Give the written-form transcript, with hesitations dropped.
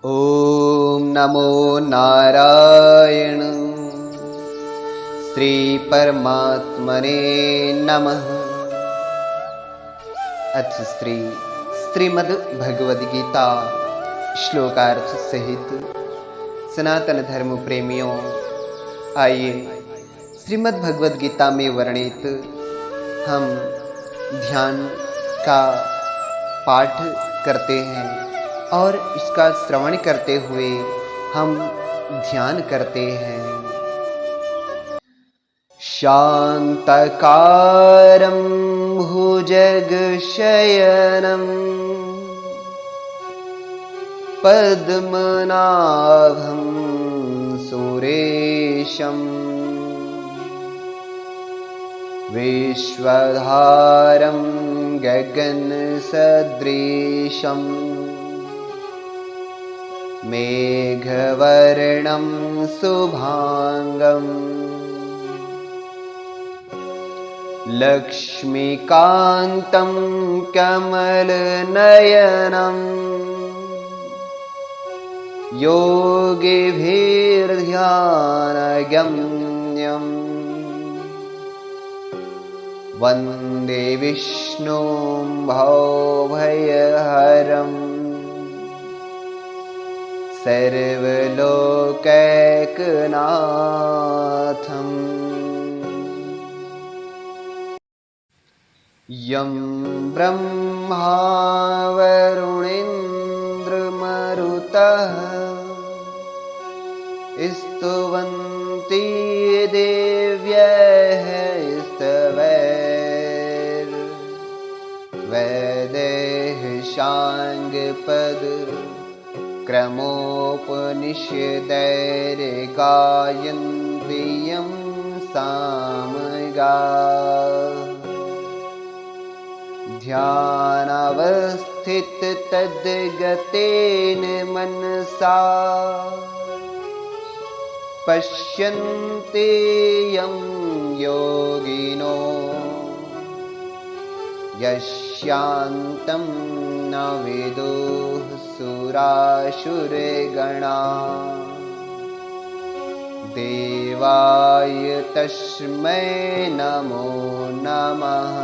ॐ नमो नारायण श्री परमात्मने नमः। अथ श्रीमद् भगवद गीता श्लोकार्थ सहित सनातन धर्म प्रेमियों, आइए श्रीमद् भगवद गीता में वर्णित हम ध्यान का पाठ करते हैं और इसका श्रवण करते हुए हम ध्यान करते हैं। शांतकारं भुजगशयनं पद्मनाभं सुरेशं विश्वधारं गगनसदृशं मेघवर्णं शुभांगं लक्ष्मीकान्तं कमलनयनं योगिभिर्ध्यानगम्यं वन्दे विष्णुं भवभयहरम् सर्वलोकैकनाथम्। यं ब्रह्मा वरुणेन्द्रमरुतः स्तुवन्ति देव्यः स्तवैर्वेदैः साङ्गपद क्रमोपनिषदैर्गायन्ति यं सामगाः। ध्यानावस्थिततद्गतेन मनसा पश्यन्ति यं योगिनो यस्यान्तं न विदुः सुरासुरगणा। देवाय तस्मै नमो नमः।